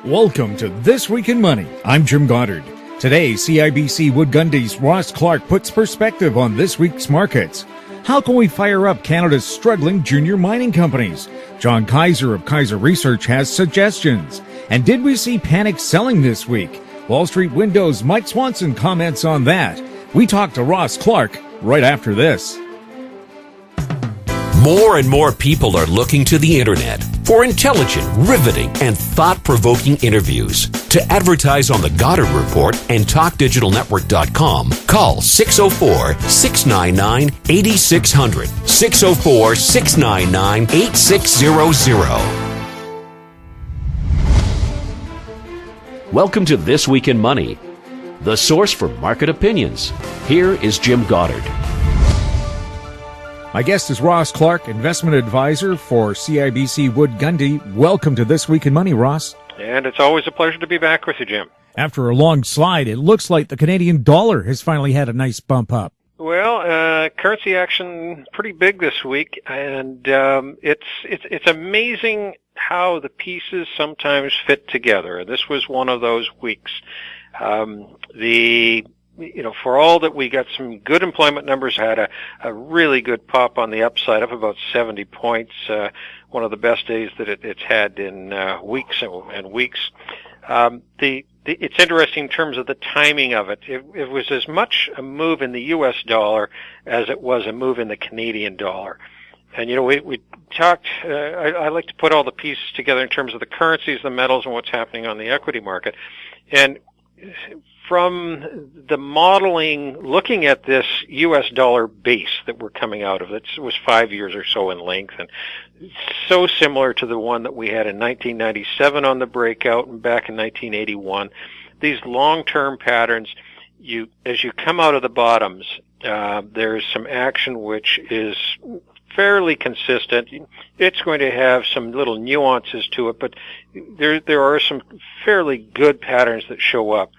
Welcome to This Week in Money. I'm Jim Goddard. Today, CIBC Wood Gundy's Ross Clark puts perspective on this week's markets. How can we fire up Canada's struggling junior mining companies? John Kaiser of Kaiser Research has suggestions. And did we see panic selling this week? Wall Street Window's Mike Swanson comments on that. We talk to Ross Clark right after this. More and more people are looking to the internet for intelligent, riveting, and thought-provoking interviews. To advertise on The Goddard Report and TalkDigitalNetwork.com, call 604-699-8600, 604-699-8600. Welcome to This Week in Money, the source for market opinions. Here is Jim Goddard. My guest is Ross Clark, investment advisor for CIBC Wood Gundy. Welcome to This Week in Money, Ross. And it's always a pleasure to be back with you, Jim. After a long slide, it looks like the Canadian dollar has finally had a nice bump up. Well, currency action pretty big this week, and it's amazing how the pieces sometimes fit together. This was one of those weeks. For all that we got some good employment numbers, had a really good pop on the upside, up about 70 points, one of the best days that it's had in weeks and weeks. It's interesting in terms of the timing of it. It was as much a move in the U.S. dollar as it was a move in the Canadian dollar. And, we talked, I like to put all the pieces together in terms of the currencies, the metals, and what's happening on the equity market. And from the modeling, looking at this U.S. dollar base that we're coming out of, it was 5 years or so in length, and so similar to the one that we had in 1997 on the breakout and back in 1981. These long-term patterns, as you come out of the bottoms, there's some action which is fairly consistent. It's going to have some little nuances to it, but there are some fairly good patterns that show up.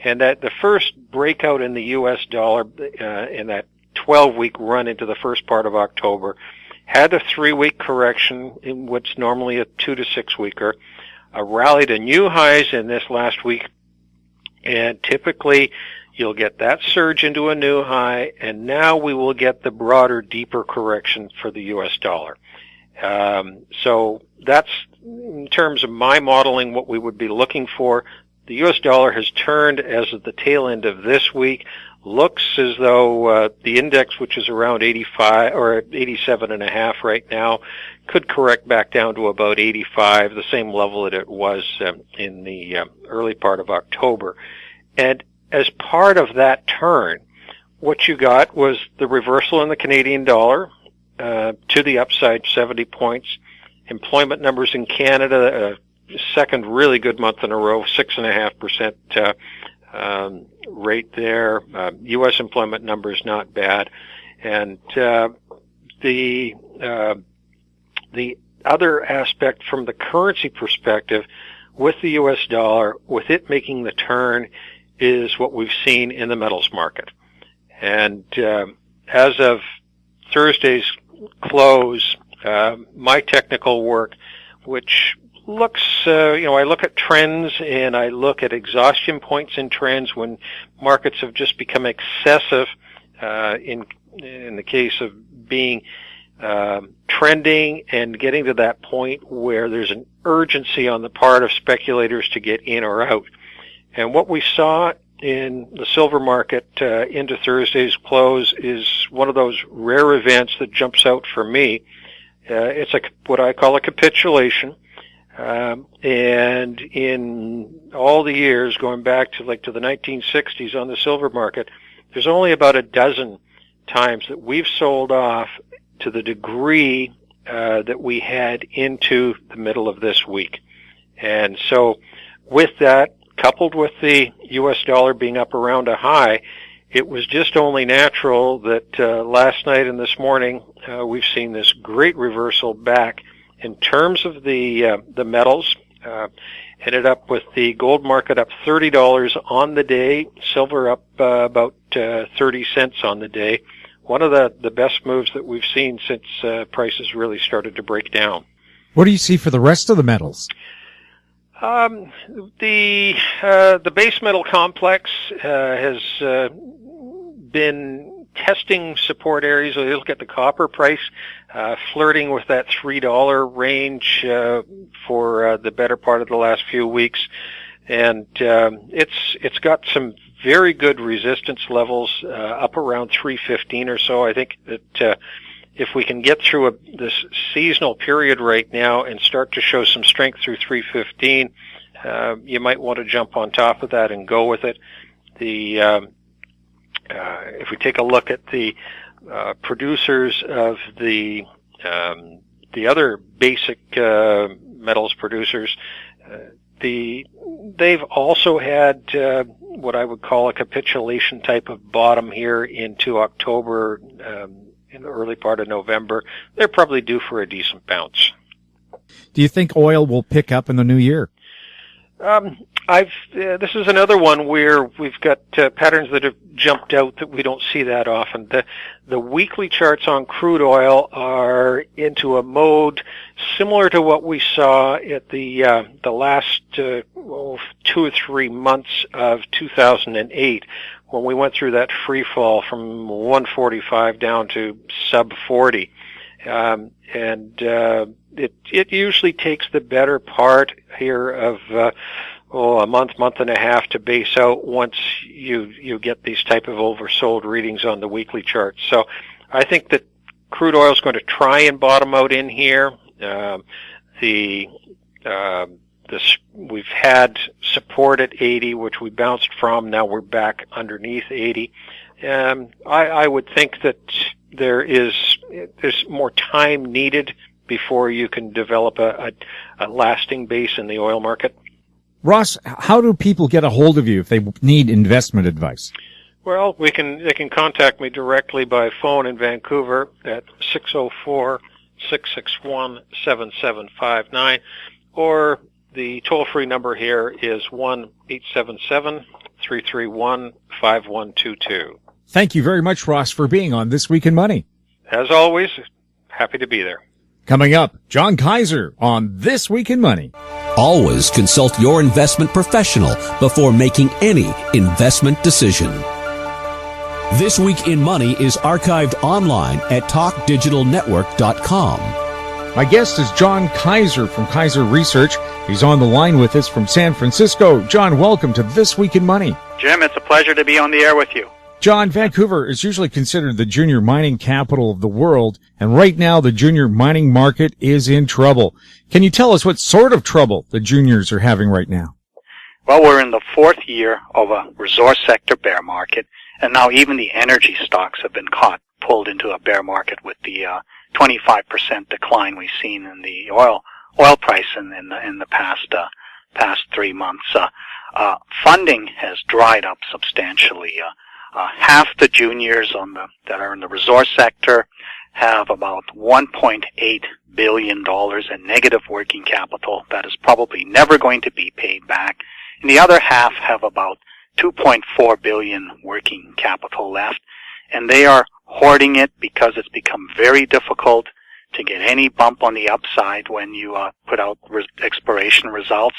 And that the first breakout in the U.S. dollar in that 12-week run into the first part of October had a 3-week correction in what's normally a 2 to 6 weeker, rallied to new highs in this last week, and typically you'll get that surge into a new high, and now we will get the broader, deeper correction for the U.S. dollar. So that's, in terms of my modeling, what we would be looking for. The U.S. dollar has turned as of the tail end of this week. Looks as though the index, which is around 85 or 87.5 right now, could correct back down to about 85, the same level that it was in the early part of October. And as part of that turn, what you got was the reversal in the Canadian dollar to the upside, 70 points. Employment numbers in Canada, second really good month in a row, 6.5% rate there. U.S. employment numbers not bad, and the other aspect from the currency perspective, with the U.S. dollar, with it making the turn, is what we've seen in the metals market. And as of Thursday's close, my technical work, which looks, I look at trends and I look at exhaustion points in trends when markets have just become excessive, in the case of being trending and getting to that point where there's an urgency on the part of speculators to get in or out. And what we saw in the silver market into Thursday's close is one of those rare events that jumps out for me. It's what I call a capitulation. And in all the years going back to the 1960s on the silver market, there's only about a dozen times that we've sold off to the degree that we had into the middle of this week. And so with that, coupled with the U.S. dollar being up around a high, it was just only natural that last night and this morning we've seen this great reversal back. In terms of the metals, ended up with the gold market up $30 on the day, silver up about 30 cents on the day. One of the best moves that we've seen since prices really started to break down. What do you see for the rest of the metals? The base metal complex has been testing support areas. So you look at the copper price, flirting with that $3 range for the better part of the last few weeks, and it's got some very good resistance levels up around 315 or so. I think that if we can get through this seasonal period right now and start to show some strength through 315, you might want to jump on top of that and go with it. If we take a look at the producers of the other basic metals producers, they've also had what I would call a capitulation type of bottom here into October, in the early part of November. They're probably due for a decent bounce. Do you think oil will pick up in the new year? This is another one where we've got patterns that have jumped out that we don't see that often. The weekly charts on crude oil are into a mode similar to what we saw at the last 2 or 3 months of 2008, when we went through that free fall from 145 down to sub 40. It usually takes the better part here of a month and a half to base out once you get these type of oversold readings on the weekly chart. So I think that crude oil is going to try and bottom out in here. We've had support at 80, which we bounced from. Now we're back underneath 80. I would think that there's more time needed before you can develop a lasting base in the oil market. Ross, how do people get a hold of you if they need investment advice? Well, they can contact me directly by phone in Vancouver at 604-661-7759, or the toll-free number here is 1-877-331-5122. Thank you very much, Ross, for being on This Week in Money. As always, happy to be there. Coming up, John Kaiser on This Week in Money. Always consult your investment professional before making any investment decision. This Week in Money is archived online at talkdigitalnetwork.com. My guest is John Kaiser from Kaiser Research. He's on the line with us from San Francisco. John, welcome to This Week in Money. Jim, it's a pleasure to be on the air with you. John, Vancouver is usually considered the junior mining capital of the world, and right now the junior mining market is in trouble. Can you tell us what sort of trouble the juniors are having right now? Well, we're in the 4th year of a resource sector bear market, and now even the energy stocks have been pulled into a bear market with the 25% decline we've seen in the oil price in the past 3 months. Funding has dried up substantially. Half the juniors that are in the resource sector have about $1.8 billion in negative working capital that is probably never going to be paid back, and the other half have about $2.4 billion working capital left, and they are hoarding it because it's become very difficult to get any bump on the upside when you put out exploration results,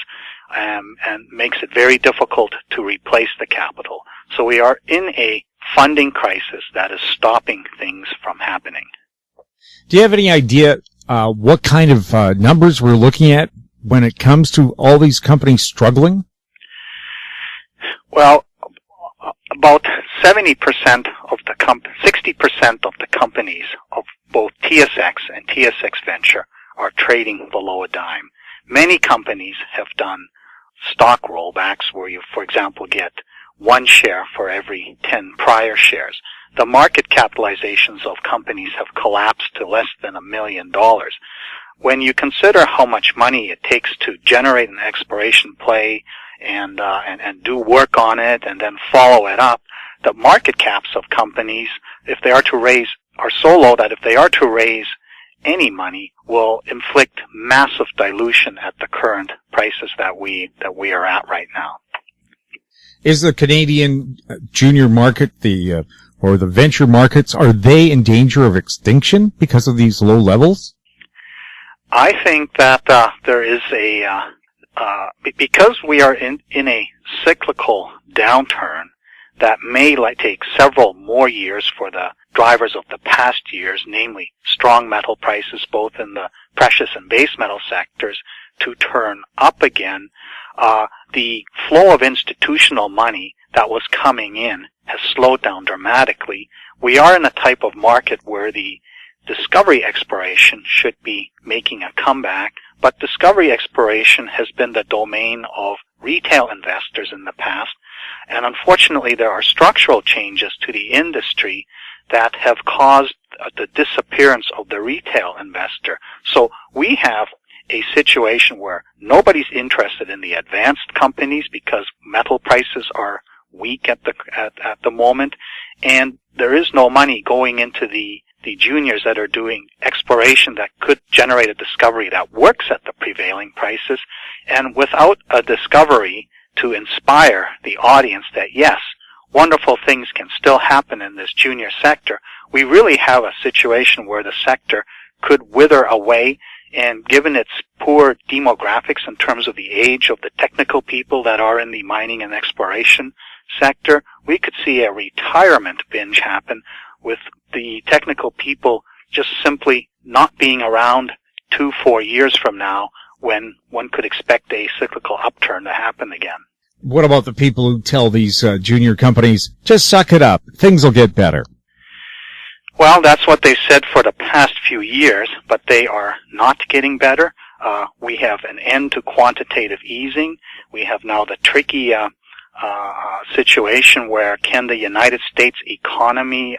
and makes it very difficult to replace the capital. So we are in a funding crisis that is stopping things from happening. Do you have any idea what kind of numbers we're looking at when it comes to all these companies struggling? Well, about 60% of the companies of both TSX and TSX Venture are trading below a dime. Many companies have done stock rollbacks where you, for example, get 1 share for every 10 prior shares. The market capitalizations of companies have collapsed to less than $1 million. When you consider how much money it takes to generate an exploration play and do work on it and then follow it up, the market caps of companies, if they are to raise, are so low that if they are to raise any money, will inflict massive dilution at the current prices that we are at right now. Is the Canadian junior market, or the venture markets, are they in danger of extinction because of these low levels? I think that there is because we are in a cyclical downturn that may take several more years for the drivers of the past years, namely strong metal prices both in the precious and base metal sectors, to turn up again, the flow of institutional money that was coming in has slowed down dramatically. We are in a type of market where the discovery exploration should be making a comeback, but discovery exploration has been the domain of retail investors in the past, and unfortunately there are structural changes to the industry that have caused the disappearance of the retail investor. So we have a situation where nobody's interested in the advanced companies because metal prices are weak at the moment, and there is no money going into the juniors that are doing exploration that could generate a discovery that works at the prevailing prices. And without a discovery to inspire the audience that yes, wonderful things can still happen in this junior sector, we really have a situation where the sector could wither away. And given its poor demographics in terms of the age of the technical people that are in the mining and exploration sector, we could see a retirement binge happen with the technical people just simply not being around 2-4 years from now when one could expect a cyclical upturn to happen again. What about the people who tell these junior companies, just suck it up, things will get better? Well, that's what they said for the past few years, but they are not getting better. We have an end to quantitative easing. We have now the tricky situation where can the United States economy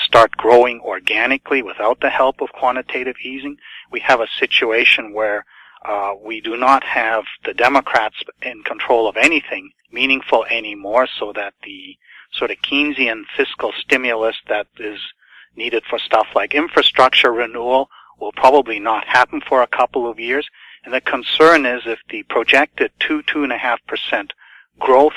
start growing organically without the help of quantitative easing. We have a situation where we do not have the Democrats in control of anything meaningful anymore, so that the sort of Keynesian fiscal stimulus that is needed for stuff like infrastructure renewal will probably not happen for a couple of years. And the concern is if the projected 2.5% growth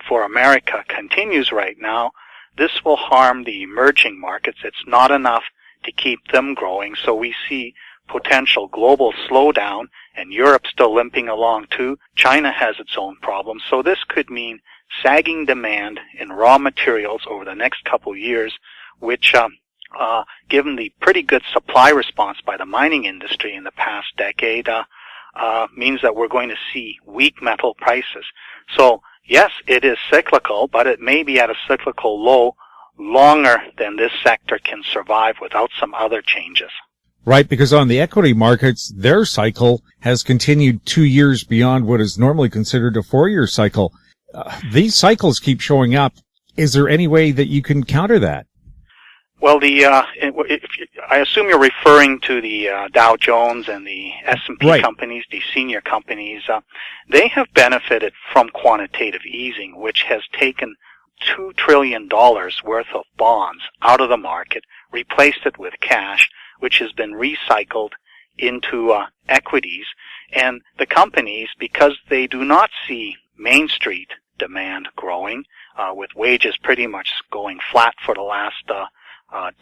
for America continues right now, this will harm the emerging markets. It's not enough to keep them growing, so we see potential global slowdown, and Europe still limping along too. China has its own problems, so this could mean sagging demand in raw materials over the next couple years, which, given the pretty good supply response by the mining industry in the past decade, means that we're going to see weak metal prices. So, yes, it is cyclical, but it may be at a cyclical low longer than this sector can survive without some other changes. Right, because on the equity markets, their cycle has continued 2 years beyond what is normally considered a 4-year cycle. These cycles keep showing up. Is there any way that you can counter that? Well, I assume you're referring to the Dow Jones and the S&P right. companies, the senior companies. They have benefited from quantitative easing, which has taken $2 trillion worth of bonds out of the market, replaced it with cash, which has been recycled into equities. And the companies, because they do not see Main Street demand growing, with wages pretty much going flat for the last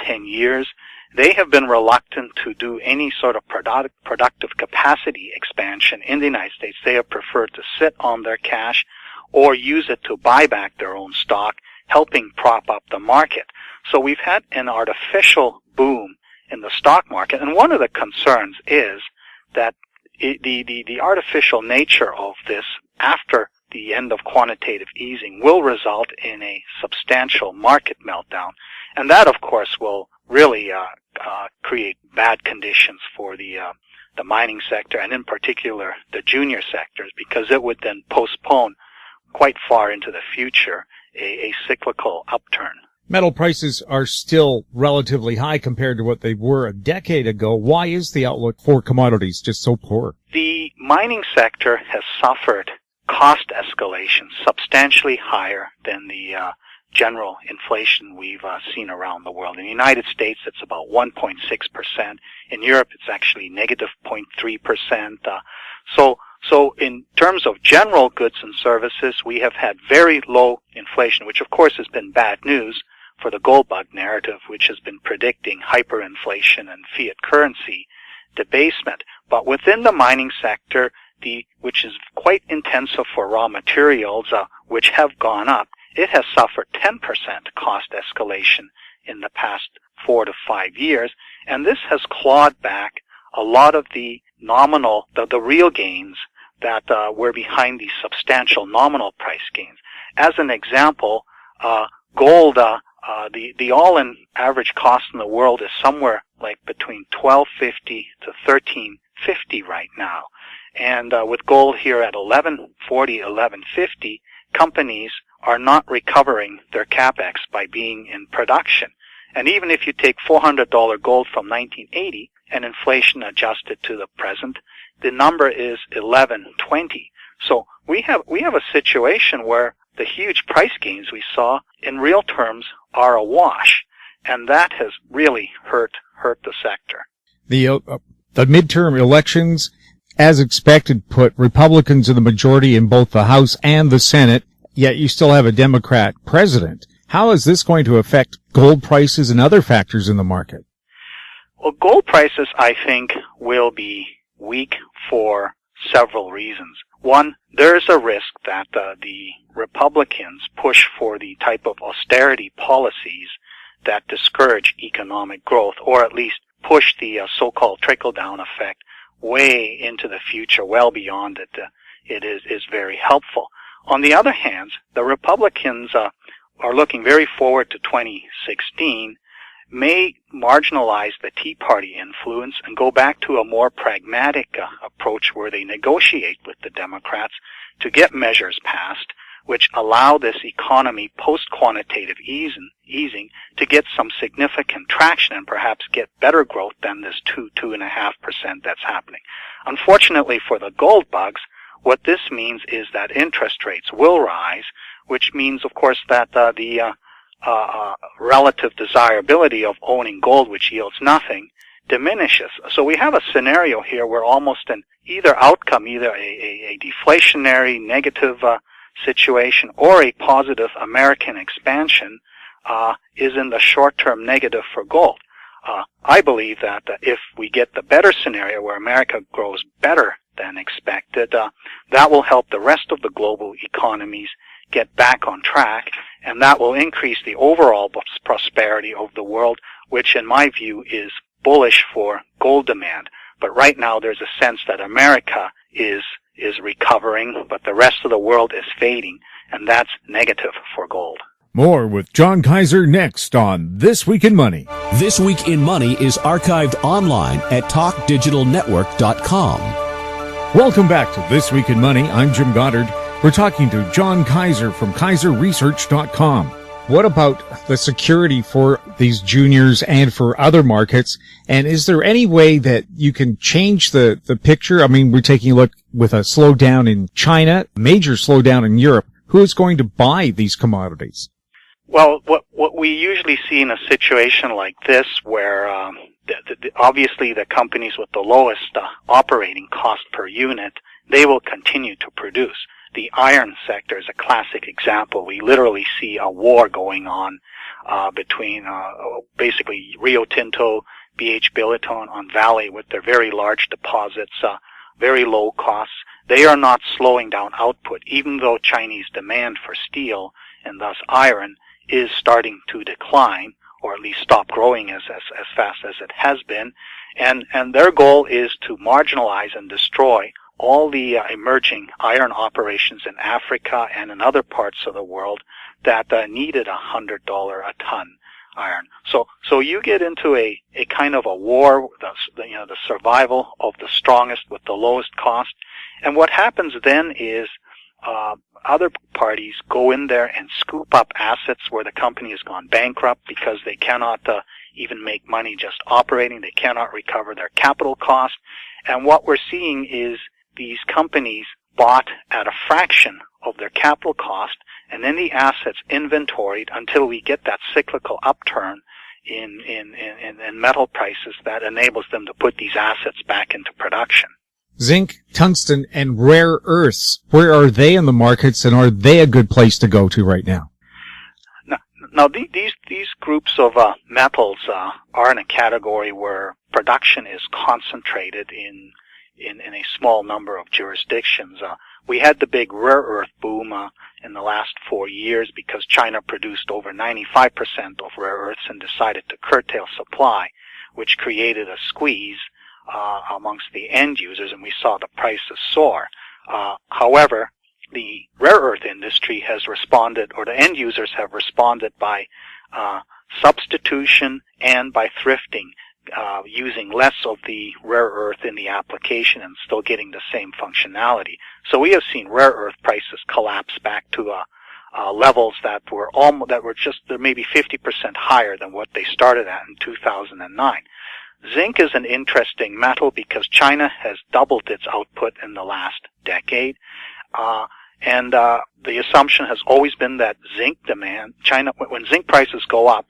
10 years, they have been reluctant to do any sort of productive capacity expansion in the United States. They have preferred to sit on their cash or use it to buy back their own stock, helping prop up the market. So we've had an artificial boom in the stock market, and one of the concerns is that the artificial nature of this after the end of quantitative easing will result in a substantial market meltdown. And that, of course, will really create bad conditions for the mining sector, and in particular the junior sectors, because it would then postpone quite far into the future a cyclical upturn. Metal prices are still relatively high compared to what they were a decade ago. Why is the outlook for commodities just so poor? The mining sector has suffered cost escalation substantially higher than the general inflation we've seen around the world. In the United States, it's about 1.6%. In Europe, it's actually negative 0.3%. So in terms of general goods and services, we have had very low inflation, which of course has been bad news for the gold bug narrative, which has been predicting hyperinflation and fiat currency debasement. But within the mining sector, which is quite intensive for raw materials, which have gone up, it has suffered 10% cost escalation in the past 4 to 5 years, and this has clawed back a lot of the nominal, the real gains that were behind these substantial nominal price gains. As an example, gold, the all-in average cost in the world is somewhere like between $12.50 to $13.50 right now. And with gold here at $11.40, $11.50, companies are not recovering their capex by being in production. And even if you take $400 gold from 1980 and inflation adjusted to the present, the number is $11.20. So we have a situation where the huge price gains we saw in real terms are a wash, and that has really hurt the sector. The midterm elections, as expected, put Republicans in the majority in both the House and the Senate, yet you still have a Democrat president. How is this going to affect gold prices and other factors in the market? Well, gold prices, I think, will be weak for several reasons. One, there is a risk that the Republicans push for the type of austerity policies that discourage economic growth, or at least push the so-called trickle-down effect way into the future, well beyond it. It is very helpful. On the other hand, the Republicans are looking very forward to 2016, may marginalize the Tea Party influence and go back to a more pragmatic approach where they negotiate with the Democrats to get measures passed which allow this economy post-quantitative easing to get some significant traction and perhaps get better growth than this 2.5% that's happening. Unfortunately for the gold bugs, what this means is that interest rates will rise, which means, of course, that the relative desirability of owning gold, which yields nothing, diminishes. So we have a scenario here where almost an either outcome, either a deflationary negative situation or a positive American expansion is in the short term negative for gold. I believe that if we get the better scenario where America grows better than expected, that will help the rest of the global economies get back on track, and that will increase the overall prosperity of the world, which in my view is bullish for gold demand. But right now there's a sense that America is recovering, but the rest of the world is fading, and that's negative for gold. More with John Kaiser next on This Week in Money. This Week in Money is archived online at talkdigitalnetwork.com. Welcome back to This Week in Money. I'm Jim Goddard. We're talking to John Kaiser from KaiserResearch.com. What about the security for these juniors and for other markets? And is there any way that you can change the picture? I mean, we're taking a look with a slowdown in China, major slowdown in Europe. Who is going to buy these commodities? Well, what we usually see in a situation like this, where obviously the companies with the lowest operating cost per unit, they will continue to produce. The iron sector is a classic example. We literally see a war going on between basically Rio Tinto, BH Billiton on Vale with their very large deposits, very low costs. They are not slowing down output, even though Chinese demand for steel and thus iron is starting to decline, or at least stop growing as fast as it has been. And their goal is to marginalize and destroy all the emerging iron operations in Africa and in other parts of the world that needed $100 a ton iron. So you get into a kind of a war, the survival of the strongest with the lowest cost. And what happens then is other parties go in there and scoop up assets where the company has gone bankrupt because they cannot even make money just operating. They cannot recover their capital cost. And what we're seeing is these companies bought at a fraction of their capital cost, and then the assets inventoried until we get that cyclical upturn in metal prices that enables them to put these assets back into production. Zinc, tungsten, and rare earths, where are they in the markets, and are they a good place to go to right now? Now these groups of metals are in a category where production is concentrated in in a small number of jurisdictions. We had the big rare earth boom in the last 4 years because China produced over 95% of rare earths and decided to curtail supply, which created a squeeze amongst the end users, and we saw the prices soar. However, the rare earth industry has responded, or the end users have responded by substitution and by thrifting, using less of the rare earth in the application and still getting the same functionality. So we have seen rare earth prices collapse back to levels that were just maybe 50% higher than what they started at in 2009. Zinc is an interesting metal because China has doubled its output in the last decade. And the assumption has always been that zinc demand, when zinc prices go up,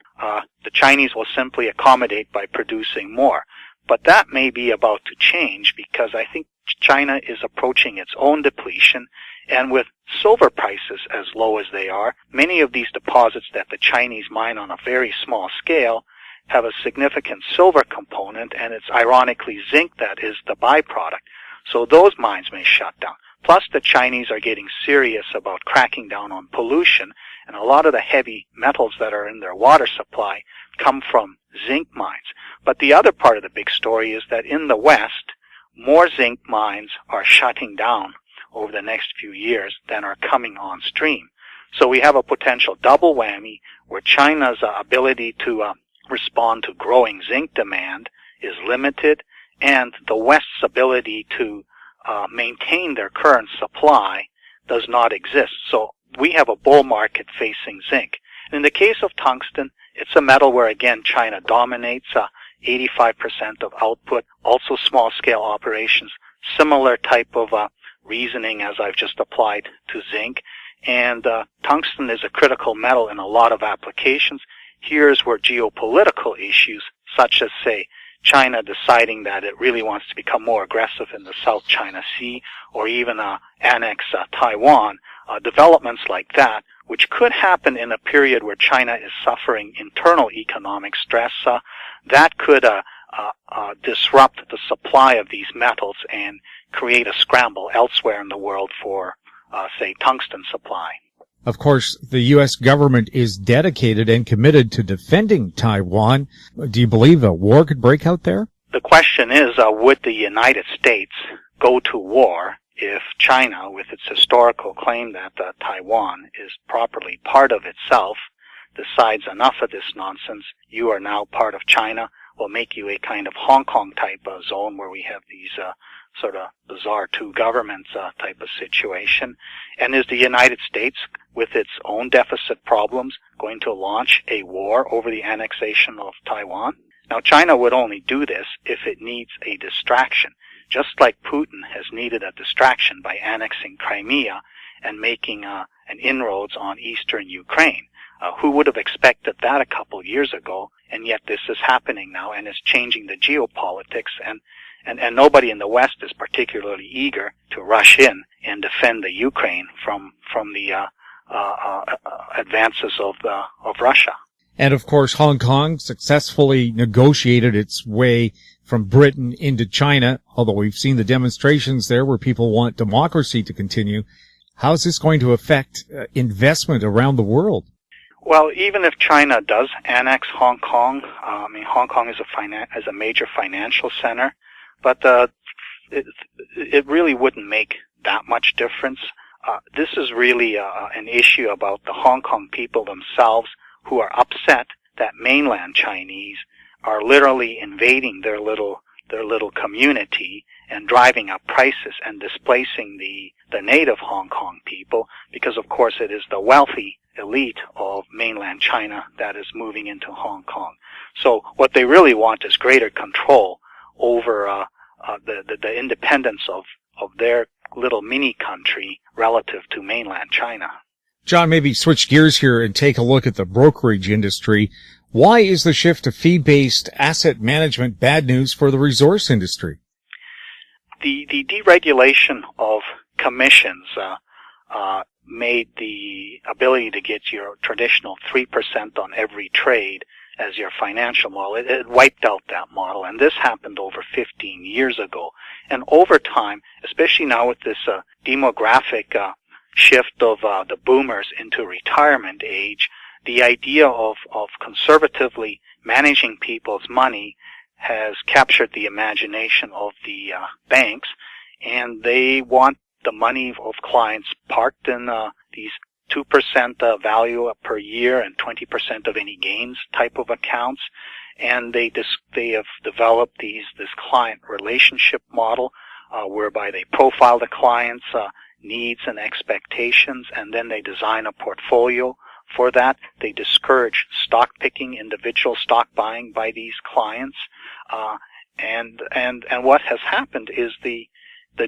the Chinese will simply accommodate by producing more. But that may be about to change because I think China is approaching its own depletion, and with silver prices as low as they are, many of these deposits that the Chinese mine on a very small scale have a significant silver component, and it's ironically zinc that is the byproduct. So those mines may shut down. Plus, the Chinese are getting serious about cracking down on pollution, and a lot of the heavy metals that are in their water supply come from zinc mines. But the other part of the big story is that in the West, more zinc mines are shutting down over the next few years than are coming on stream. So we have a potential double whammy where China's ability to respond to growing zinc demand is limited, and the West's ability to maintain their current supply does not exist. So we have a bull market facing zinc. In the case of tungsten, it's a metal where, again, China dominates, 85% of output, also small-scale operations, similar type of reasoning as I've just applied to zinc. And tungsten is a critical metal in a lot of applications. Here's where geopolitical issues, such as, say, China deciding that it really wants to become more aggressive in the South China Sea, or even annex Taiwan, developments like that, which could happen in a period where China is suffering internal economic stress, that could disrupt the supply of these metals and create a scramble elsewhere in the world for, say, tungsten supply. Of course, the U.S. government is dedicated and committed to defending Taiwan. Do you believe a war could break out there? The question is, would the United States go to war if China, with its historical claim that Taiwan is properly part of itself, decides enough of this nonsense, you are now part of China, will make you a kind of Hong Kong type of zone where we have these sort of bizarre two governments type of situation? And is the United States, with its own deficit problems, going to launch a war over the annexation of Taiwan? Now, China would only do this if it needs a distraction, just like Putin has needed a distraction by annexing Crimea and making an inroads on eastern Ukraine. Who would have expected that a couple years ago? And yet this is happening now, and it's changing the geopolitics, and nobody in the West is particularly eager to rush in and defend the Ukraine from the advances of Russia. And of course, Hong Kong successfully negotiated its way from Britain into China, although we've seen the demonstrations there where people want democracy to continue. How is this going to affect investment around the world? Well, even if China does annex Hong Kong, Hong Kong is a major financial center, but it really wouldn't make that much difference. This is really an issue about the Hong Kong people themselves, who are upset that mainland Chinese are literally invading their little community and driving up prices and displacing the native Hong Kong people, because of course it is the wealthy elite of mainland China that is moving into Hong Kong. So what they really want is greater control over the independence of their little mini country relative to mainland China. John, maybe switch gears here and take a look at the brokerage industry. Why is the shift to fee-based asset management bad news for the resource industry? The deregulation of commissions made the ability to get your traditional 3% on every trade as your financial model. It wiped out that model, and this happened over 15 years ago. And over time, especially now with this demographic shift of the boomers into retirement age, the idea of conservatively managing people's money has captured the imagination of the banks, and they want the money of clients parked in these 2% value per year and 20% of any gains type of accounts. And they have developed this client relationship model whereby they profile the client's needs and expectations, and then they design a portfolio for that. They discourage stock picking, individual stock buying by these clients. And what has happened is the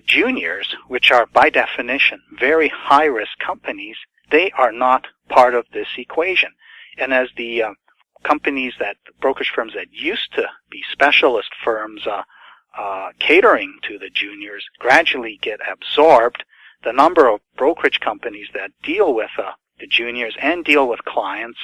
juniors, which are by definition very high risk companies, they are not part of this equation. And as the companies brokerage firms that used to be specialist firms catering to the juniors gradually get absorbed, the number of brokerage companies that deal with the juniors and deal with clients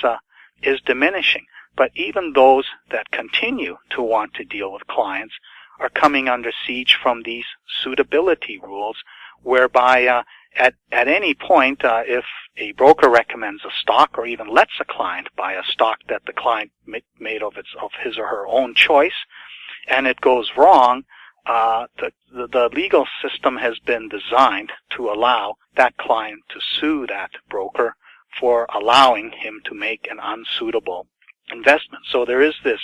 is diminishing. But even those that continue to want to deal with clients are coming under siege from these suitability rules, whereby at any point, if a broker recommends a stock or even lets a client buy a stock that the client made of his or her own choice, and it goes wrong, the legal system has been designed to allow that client to sue that broker for allowing him to make an unsuitable investment. So there is this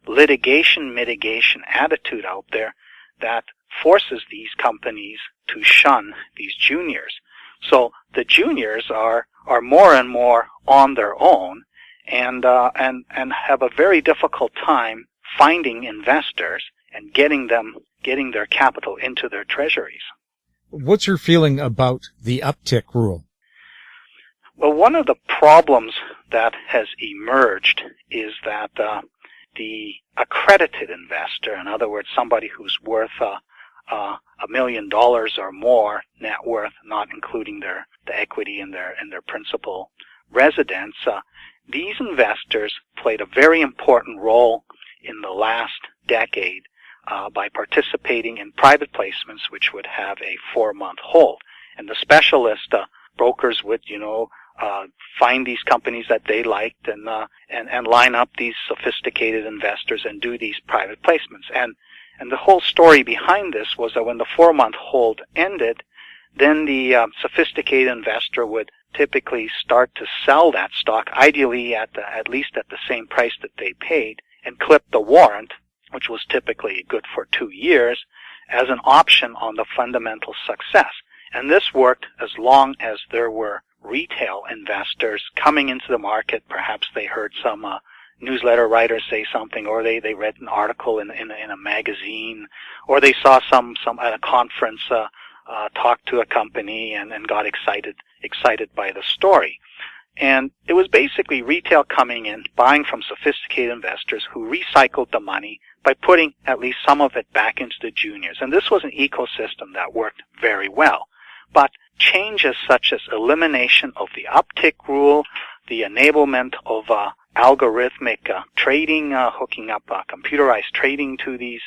litigation mitigation attitude out there that forces these companies to shun these juniors. So the juniors are more and more on their own and have a very difficult time finding investors and getting their capital into their treasuries. What's your feeling about the uptick rule? Well, one of the problems that has emerged is that the accredited investor, in other words, somebody who's worth $1 million or more net worth, not including the equity in their principal residence, these investors played a very important role in the last decade by participating in private placements, which would have a 4-month hold. And the specialist brokers would, find these companies that they liked and line up these sophisticated investors and do these private placements. And the whole story behind this was that when the 4-month hold ended, then the sophisticated investor would typically start to sell that stock, ideally at least at the same price that they paid, and clip the warrant, which was typically good for 2 years, as an option on the fundamental success. And this worked as long as there were retail investors coming into the market. Perhaps they heard some newsletter writers say something, or they read an article in a magazine, or they saw some at a conference talk to a company and got excited by the story. And it was basically retail coming in, buying from sophisticated investors who recycled the money by putting at least some of it back into the juniors. And this was an ecosystem that worked very well. But changes such as elimination of the uptick rule, the enablement of algorithmic trading, hooking up computerized trading to the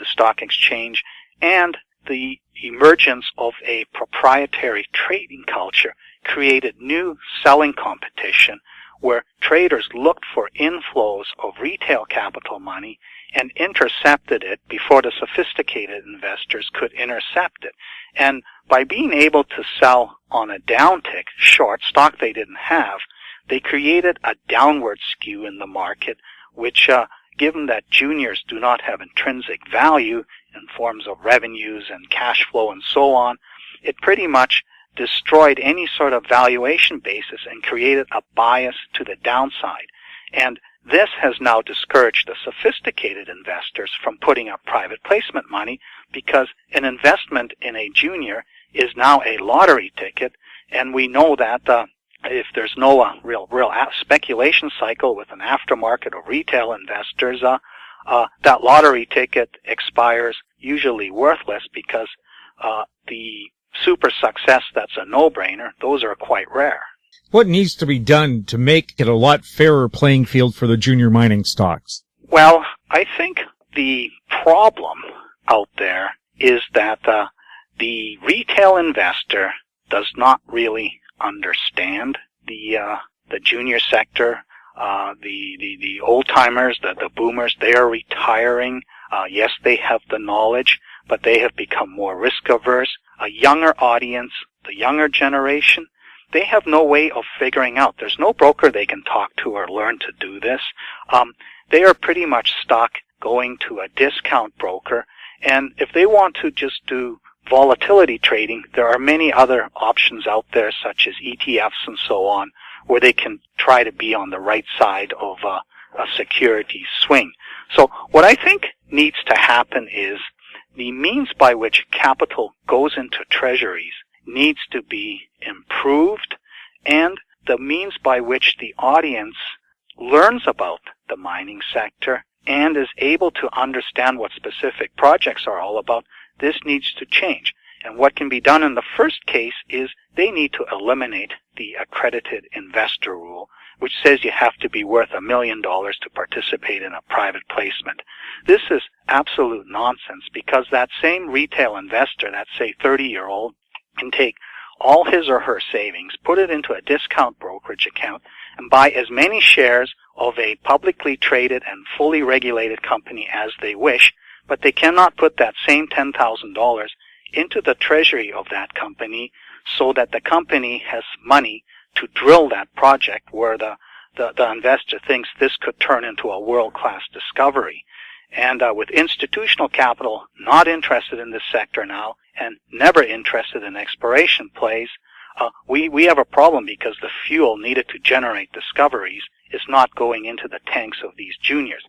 stock exchange, and the emergence of a proprietary trading culture created new selling competition where traders looked for inflows of retail capital money and intercepted it before the sophisticated investors could intercept it. And by being able to sell on a downtick, short stock they didn't have, they created a downward skew in the market, which, given that juniors do not have intrinsic value in forms of revenues and cash flow and so on, it pretty much destroyed any sort of valuation basis and created a bias to the downside. And this has now discouraged the sophisticated investors from putting up private placement money, because an investment in a junior is now a lottery ticket, and we know that if there's no real speculation cycle with an aftermarket of retail investors, that lottery ticket expires usually worthless, because the super success that's a no-brainer, those are quite rare. What needs to be done to make it a lot fairer playing field for the junior mining stocks? Well, I think the problem out there is that the retail investor does not really understand the junior sector. The old timers, the boomers, they are retiring. Yes, they have the knowledge, but they have become more risk averse. A younger audience, the younger generation, they have no way of figuring out. There's no broker they can talk to or learn to do this. They are pretty much stuck going to a discount broker. And if they want to just do volatility trading, there are many other options out there, such as ETFs and so on, where they can try to be on the right side of a security swing. So what I think needs to happen is the means by which capital goes into treasuries needs to be improved, and the means by which the audience learns about the mining sector and is able to understand what specific projects are all about, this needs to change. And what can be done in the first case is they need to eliminate the accredited investor rule, which says you have to be worth $1 million to participate in a private placement. This is absolute nonsense, because that same retail investor, that say 30-year-old, can take all his or her savings, put it into a discount brokerage account, and buy as many shares of a publicly traded and fully regulated company as they wish, but they cannot put that same $10,000 into the treasury of that company so that the company has money to drill that project where the investor thinks this could turn into a world-class discovery. And with institutional capital not interested in this sector now and never interested in exploration plays, we have a problem, because the fuel needed to generate discoveries is not going into the tanks of these juniors.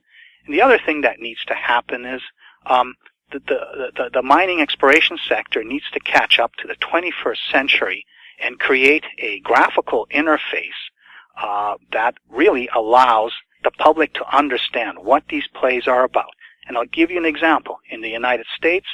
And the other thing that needs to happen is the mining exploration sector needs to catch up to the 21st century and create a graphical interface that really allows the public to understand what these plays are about. And I'll give you an example. In the United States,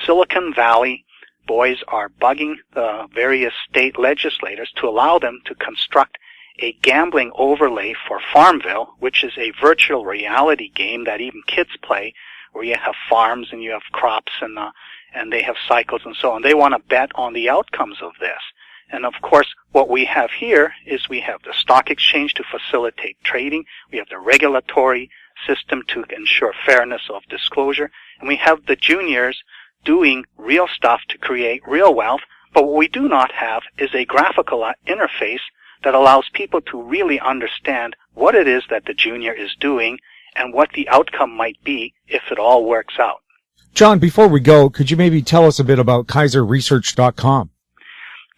Silicon Valley boys are bugging the various state legislators to allow them to construct a gambling overlay for Farmville, which is a virtual reality game that even kids play, where you have farms and you have crops and they have cycles and so on. They want to bet on the outcomes of this. And of course, what we have here is we have the stock exchange to facilitate trading. We have the regulatory system to ensure fairness of disclosure. And we have the juniors doing real stuff to create real wealth. But what we do not have is a graphical interface that allows people to really understand what it is that the junior is doing and what the outcome might be if it all works out. John, before we go, could you maybe tell us a bit about KaiserResearch.com?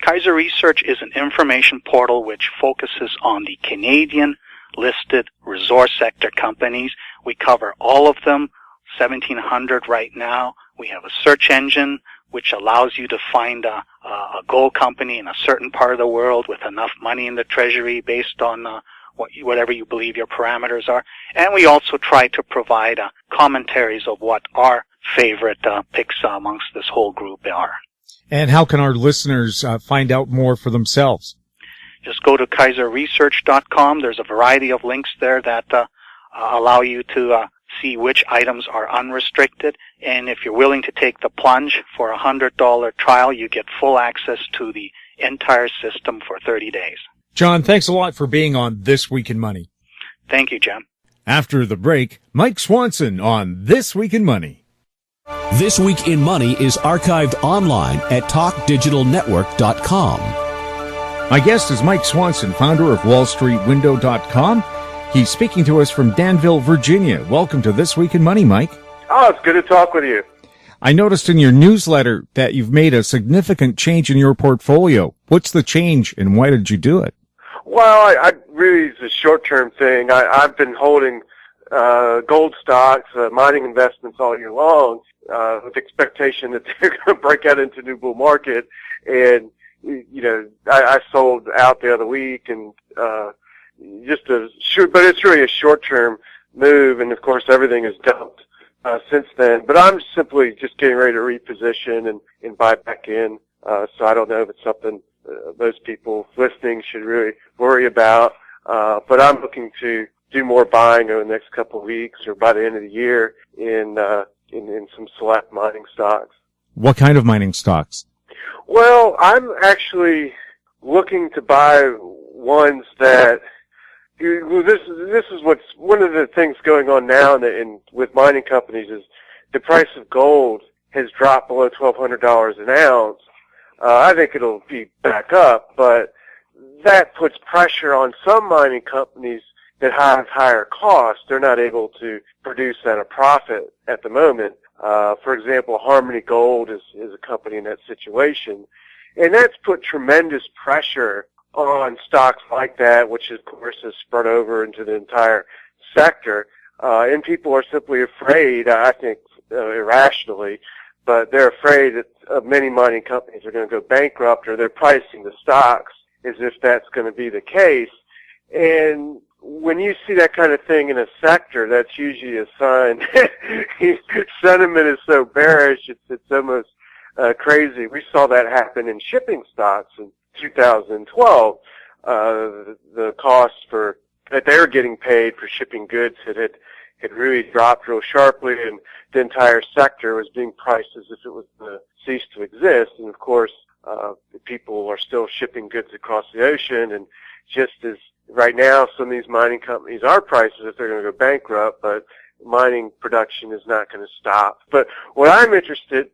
Kaiser Research is an information portal which focuses on the Canadian listed resource sector companies. We cover all of them, 1,700 right now. We have a search engine which allows you to find a gold company in a certain part of the world with enough money in the treasury based on whatever you believe your parameters are. And we also try to provide commentaries of what our favorite picks amongst this whole group are. And how can our listeners find out more for themselves? Just go to KaiserResearch.com. There's a variety of links there that allow you to see which items are unrestricted. And if you're willing to take the plunge for a $100 trial, you get full access to the entire system for 30 days. John, thanks a lot for being on This Week in Money. Thank you, Jim. After the break, Mike Swanson on This Week in Money. This Week in Money is archived online at talkdigitalnetwork.com. My guest is Mike Swanson, founder of WallStreetWindow.com. He's speaking to us from Danville, Virginia. Welcome to This Week in Money, Mike. Oh, it's good to talk with you. I noticed in your newsletter that you've made a significant change in your portfolio. What's the change and why did you do it? Well, I really, it's a short-term thing. I've been holding gold stocks, mining investments all year long, with expectation that they're going to break out into new bull market. And, you know, I sold out the other week and, but it's really a short-term move. And of course, everything is dumped, since then. But I'm simply just getting ready to reposition and buy back in. So I don't know if it's something most people listening should really worry about. But I'm looking to do more buying over the next couple of weeks or by the end of the year in some select mining stocks. What kind of mining stocks? Well, I'm actually looking to buy ones that this is what's one of the things going on now with mining companies is the price of gold has dropped below $1,200 an ounce. I think it'll be back up, but that puts pressure on some mining companies that have higher costs. They're not able to produce at a profit at the moment. For example, Harmony Gold is a company in that situation. And that's put tremendous pressure on stocks like that, which of course has spread over into the entire sector. And people are simply afraid, I think irrationally, but they're afraid that many mining companies are going to go bankrupt, or they're pricing the stocks as if that's going to be the case. And when you see that kind of thing in a sector, that's usually a sign. Sentiment is so bearish, it's almost crazy. We saw that happen in shipping stocks in 2012. The costs that they were getting paid for shipping goods had really dropped real sharply, and the entire sector was being priced as if it was going to cease to exist. And of course, people are still shipping goods across the ocean, and just as right now, some of these mining companies are priced as if they're going to go bankrupt, but mining production is not going to stop. But what I'm interested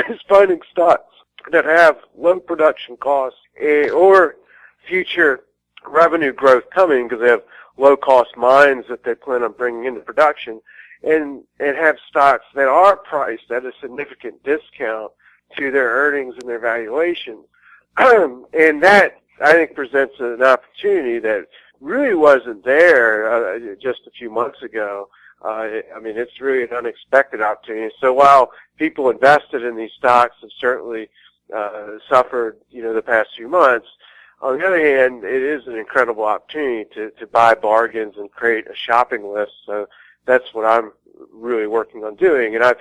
is finding stocks that have low production costs or future revenue growth coming because they have low-cost mines that they plan on bringing into production, and have stocks that are priced at a significant discount to their earnings and their valuation. And that, I think, presents an opportunity that really wasn't there just a few months ago. I mean, it's really an unexpected opportunity. So while people invested in these stocks have certainly suffered, the past few months, on the other hand, it is an incredible opportunity to buy bargains and create a shopping list. So that's what I'm really working on doing. And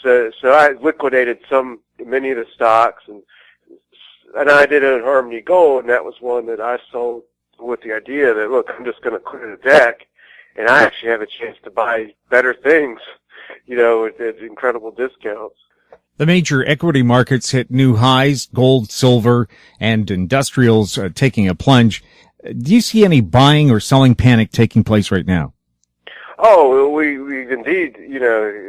so I liquidated many of the stocks, and I did it at Harmony Gold, and that was one that I sold with the idea that, look, I'm just going to clear the deck, and I actually have a chance to buy better things, at incredible discounts. The major equity markets hit new highs, gold, silver, and industrials taking a plunge. Do you see any buying or selling panic taking place right now? Oh, we indeed,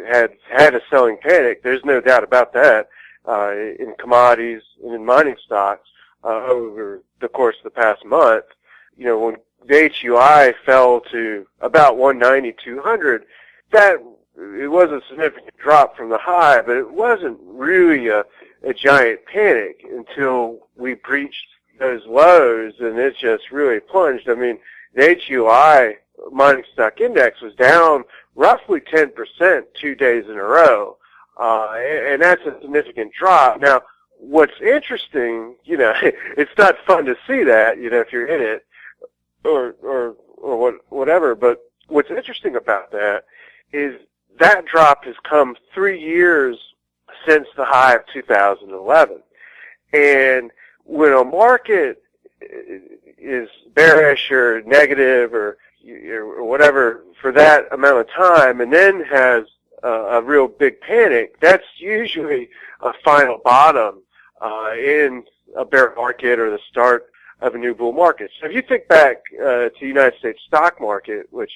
had a selling panic. There's no doubt about that, in commodities and in mining stocks, over the course of the past month. When the HUI fell to about 190, 200, it was a significant drop from the high, but it wasn't really a giant panic until we breached those lows, and it just really plunged. I mean, the HUI mining stock index was down roughly 10% 2 days in a row, and that's a significant drop. Now, what's interesting, it's not fun to see that, if you're in it, or whatever, but what's interesting about that is that drop has come 3 years since the high of 2011. And when a market is bearish or negative or whatever for that amount of time and then has a real big panic, that's usually a final bottom in a bear market or the start of a new bull market. So if you think back to the United States stock market, which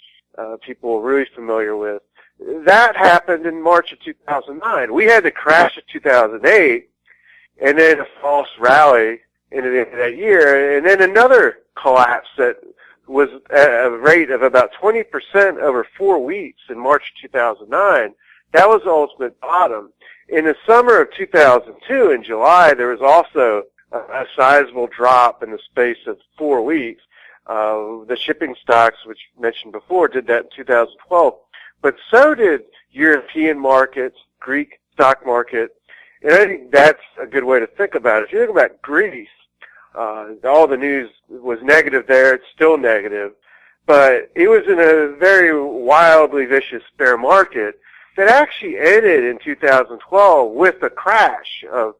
people are really familiar with, that happened in March of 2009. We had the crash of 2008, and then a false rally into the end of that year, and then another collapse that was at a rate of about 20% over 4 weeks in March 2009. That was the ultimate bottom. In the summer of 2002, in July, there was also a sizable drop in the space of 4 weeks. The shipping stocks, which I mentioned before, did that in 2012. But so did European markets, Greek stock market, and I think that's a good way to think about it. If you think about Greece, all the news was negative there. It's still negative, but it was in a very wildly vicious bear market that actually ended in 2012 with a crash of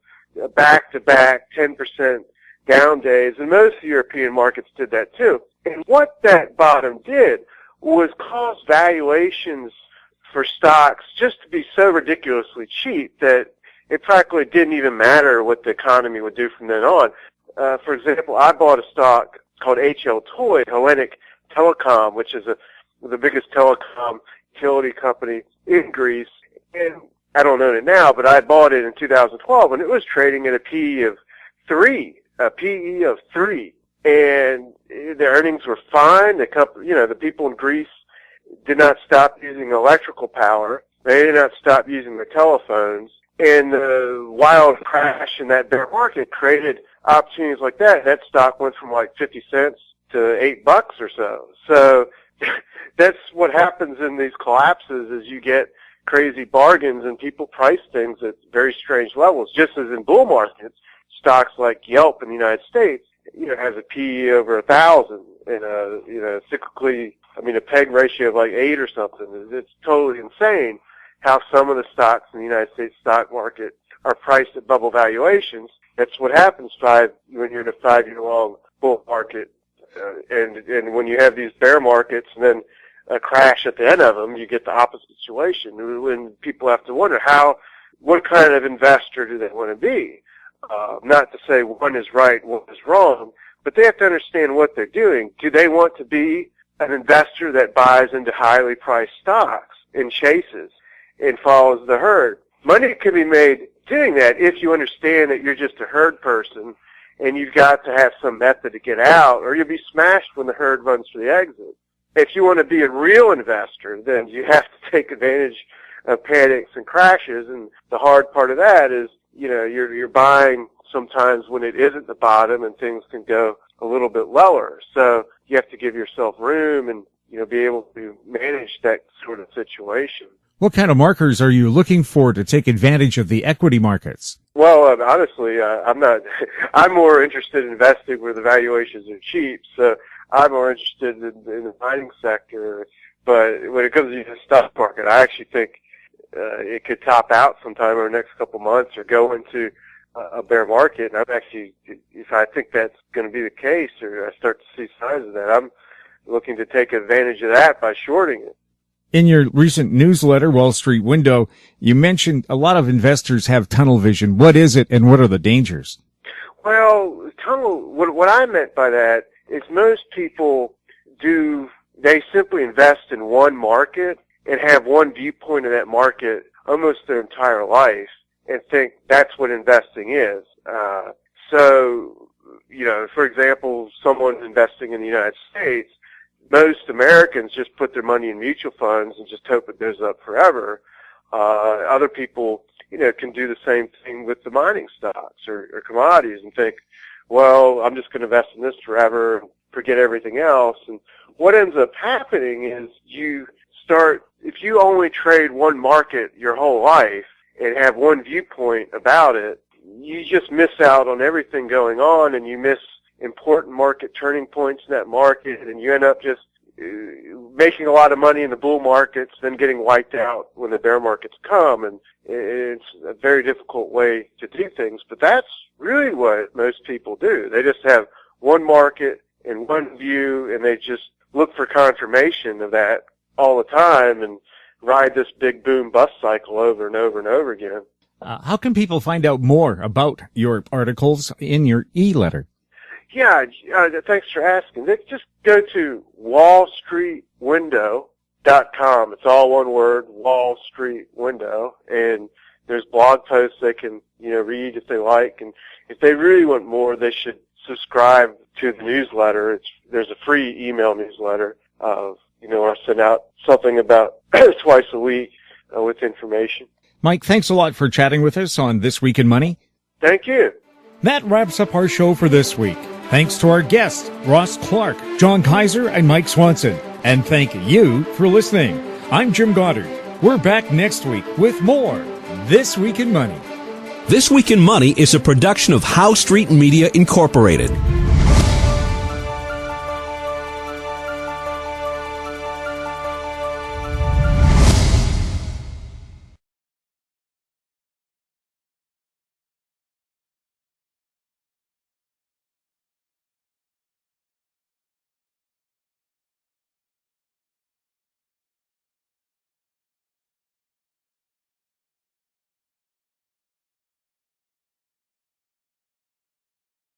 back-to-back 10% down days, and most European markets did that too. And what that bottom did was cause valuations for stocks just to be so ridiculously cheap that it practically didn't even matter what the economy would do from then on. For example, I bought a stock called HL Toy, Hellenic Telecom, which is the biggest telecom utility company in Greece. And I don't own it now, but I bought it in 2012, and it was trading at a PE of 3, and the earnings were fine. The company, the people in Greece did not stop using electrical power. They did not stop using their telephones. And the wild crash in that bear market created opportunities like that. That stock went from like 50 cents to $8 or so. So that's what happens in these collapses is you get crazy bargains and people price things at very strange levels. Just as in bull markets, stocks like Yelp in the United States, has a PE over 1,000 and cyclically, a PEG ratio of like 8 or something. It's totally insane how some of the stocks in the United States stock market are priced at bubble valuations. That's what happens when you're in a 5-year-long bull market. And when you have these bear markets and then a crash at the end of them, you get the opposite situation. When people have to wonder what kind of investor do they want to be? Not to say one is right, one is wrong, but they have to understand what they're doing. Do they want to be an investor that buys into highly priced stocks and chases and follows the herd? Money can be made doing that if you understand that you're just a herd person and you've got to have some method to get out, or you'll be smashed when the herd runs for the exit. If you want to be a real investor, then you have to take advantage of panics and crashes, and the hard part of that is, you're buying sometimes when it isn't the bottom and things can go a little bit lower. So you have to give yourself room and, be able to manage that sort of situation. What kind of markers are you looking for to take advantage of the equity markets? Well, honestly, I'm more interested in investing where the valuations are cheap. So I'm more interested in the mining sector. But when it comes to the stock market, I actually think it could top out sometime over the next couple months or go into a bear market. And if I think that's going to be the case, or I start to see signs of that, I'm looking to take advantage of that by shorting it. In your recent newsletter, Wall Street Window, you mentioned a lot of investors have tunnel vision. What is it, and what are the dangers? Well, what I meant by that is most people they simply invest in one market and have one viewpoint of that market almost their entire life and think that's what investing is. For example, someone investing in the United States, most Americans just put their money in mutual funds and just hope it goes up forever. Other people, can do the same thing with the mining stocks or commodities and think, well, I'm just going to invest in this forever and forget everything else. And what ends up happening is if you only trade one market your whole life and have one viewpoint about it, you just miss out on everything going on, and you miss important market turning points in that market, and you end up just making a lot of money in the bull markets, then getting wiped out when the bear markets come. And it's a very difficult way to do things, but that's really what most people do. They just have one market and one view, and they just look for confirmation of that all the time and ride this big boom bust cycle over and over and over again. How can people find out more about your articles in your e-letter? Yeah, thanks for asking. Just go to wallstreetwindow.com. It's all one word, Wall Street Window, and there's blog posts they can, read if they like. And if they really want more, they should subscribe to the newsletter. There's a free email newsletter of, I send out something about twice a week with information. Mike, thanks a lot for chatting with us on This Week in Money. Thank you. That wraps up our show for this week. Thanks to our guests, Ross Clark, John Kaiser, and Mike Swanson. And thank you for listening. I'm Jim Goddard. We're back next week with more This Week in Money. This Week in Money is a production of Howe Street Media Incorporated.